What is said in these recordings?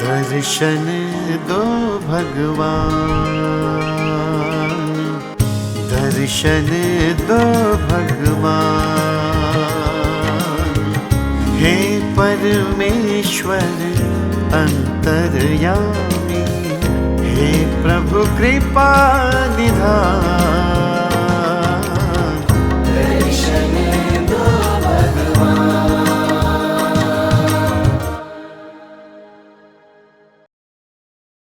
दर्शन दो भगवान, दर्शन दो भगवान। हे परमेश्वर अंतर्यामी, हे प्रभु कृपा निधान। दर्शन दो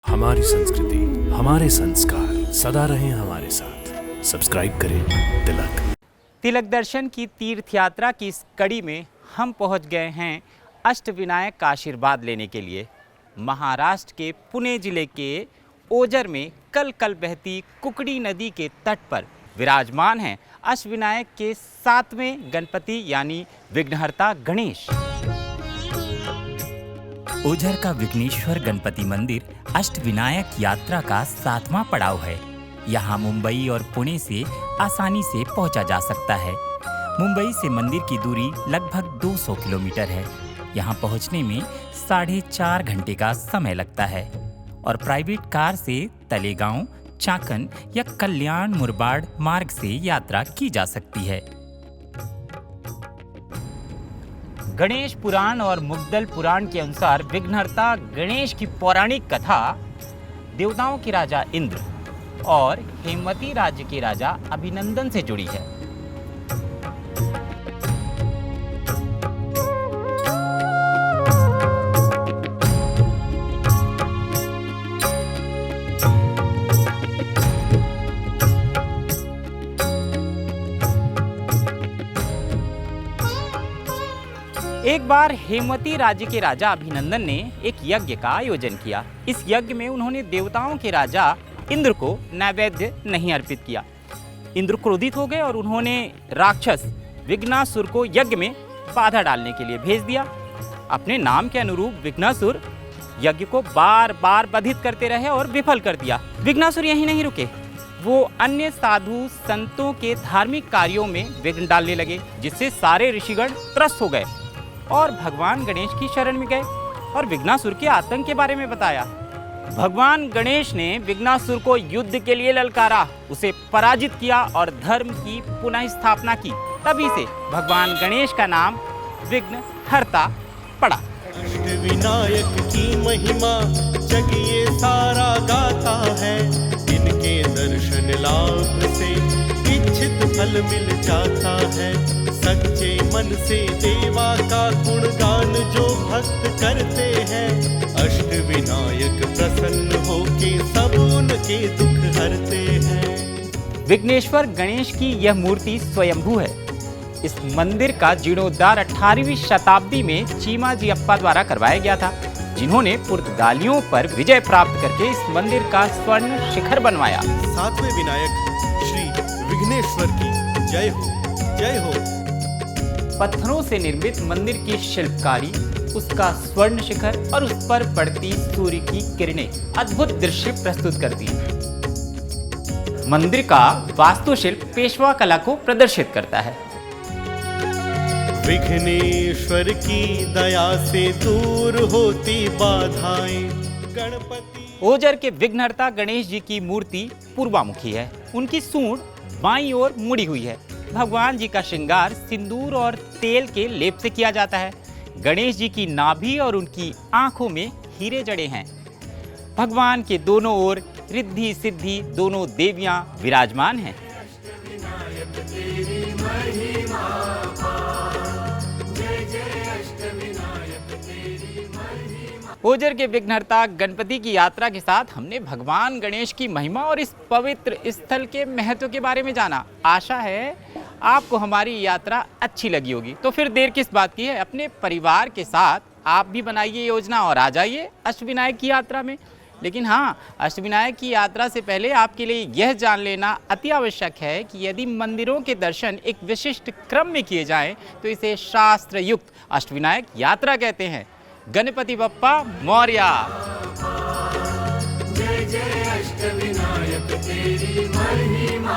हमारी संस्कृति, हमारे संस्कार सदा रहें हमारे साथ। सब्सक्राइब करें तिलक। तिलक दर्शन की तीर्थ यात्रा की इस कड़ी में हम पहुंच गए हैं अष्टविनायक का आशीर्वाद लेने के लिए। महाराष्ट्र के पुणे जिले के ओजर में कल कल बहती कुकड़ी नदी के तट पर विराजमान हैं अष्टविनायक के 7वें गणपति यानी विघ्नहर्ता गणेश। ओझर का विघ्नेश्वर गणपति मंदिर अष्टविनायक यात्रा का 7वां पड़ाव है। यहाँ मुंबई और पुणे से आसानी से पहुंचा जा सकता है। मुंबई से मंदिर की दूरी लगभग 200 किलोमीटर है। यहाँ पहुंचने में 4.5 घंटे का समय लगता है और प्राइवेट कार से तलेगांव, चाकन या कल्याण मुरबाड मार्ग से यात्रा की जा सकती है। गणेश पुराण और मुग्दल पुराण के अनुसार विघ्नहर्ता गणेश की पौराणिक कथा देवताओं के राजा इंद्र और हेमवती राज्य के राजा अभिनंदन से जुड़ी है। एक बार हेमवती राज्य के राजा अभिनंदन ने एक यज्ञ का आयोजन किया। इस यज्ञ में उन्होंने देवताओं के राजा इंद्र को नैवेद्य नहीं अर्पित किया। इंद्र क्रोधित हो गए और उन्होंने राक्षस विघ्नासुर को यज्ञ में बाधा डालने के लिए भेज दिया। अपने नाम के अनुरूप विघ्नासुर यज्ञ को बार बार बाधित करते रहे और विफल कर दिया। विघ्नासुर यहीं नहीं रुके, वो अन्य साधु संतों के धार्मिक कार्यों में विघ्न डालने लगे, जिससे सारे ऋषिगण त्रस्त हो गए और भगवान गणेश की शरण में गए और विघ्नासुर के आतंक के बारे में बताया। भगवान गणेश ने विघ्नासुर को युद्ध के लिए ललकारा, उसे पराजित किया और धर्म की पुनः स्थापना की। तभी से भगवान गणेश का नाम विघ्नहर्ता पड़ा। अष्टविनायक की महिमा जग ये सारा गाता है, इनके दर्शन लाभ से इच्छित फल मिल जाता है। सच्चे मन से देवा का गुणगान जो भक्त करते हैं, अष्टविनायक प्रसन्न होके सब उनके दुख हरते हैं। विघ्नेश्वर गणेश की यह मूर्ति स्वयंभू है। इस मंदिर का जीर्णोद्धार 18वीं शताब्दी में चीमाजी अप्पा द्वारा करवाया गया था, जिन्होंने पुर्तगालियों पर विजय प्राप्त करके इस मंदिर का स्वर्ण शिखर बनवाया। 7वें विनायक श्री विघ्नेश्वर की जय हो, जय हो। पत्थरों से निर्मित मंदिर की शिल्पकारी, उसका स्वर्ण शिखर और उस पर पड़ती सूर्य की किरणें अद्भुत दृश्य प्रस्तुत करती हैं। मंदिर का वास्तुशिल्प पेशवा कला को प्रदर्शित करता है। विघ्नेश्वर की दया से दूर होती बाधाएं, गणपति। ओजर के विघ्नहर्ता गणेश जी की मूर्ति पूर्वामुखी है। उनकी सूंड बाईं ओर मुड़ी हुई है। भगवान जी का श्रृंगार सिंदूर और तेल के लेप से किया जाता है। गणेश जी की नाभि और उनकी आंखों में हीरे जड़े हैं। भगवान के दोनों ओर रिद्धि सिद्धि दोनों देवियां विराजमान हैं। ओजर के विघ्नहर्ता गणपति की यात्रा के साथ हमने भगवान गणेश की महिमा और इस पवित्र स्थल के महत्व के बारे में जाना। आशा है आपको हमारी यात्रा अच्छी लगी होगी। तो फिर देर किस बात की है, अपने परिवार के साथ आप भी बनाइए योजना और आ जाइए अष्टविनायक की यात्रा में। लेकिन हाँ, अष्टविनायक की यात्रा से पहले आपके लिए यह जान लेना अति आवश्यक है कि यदि मंदिरों के दर्शन एक विशिष्ट क्रम में किए जाएं तो इसे शास्त्र युक्त अष्टविनायक यात्रा कहते हैं। गणपति बप्पा मौर्या। जय जय अष्टविनायक तेरी महिमा।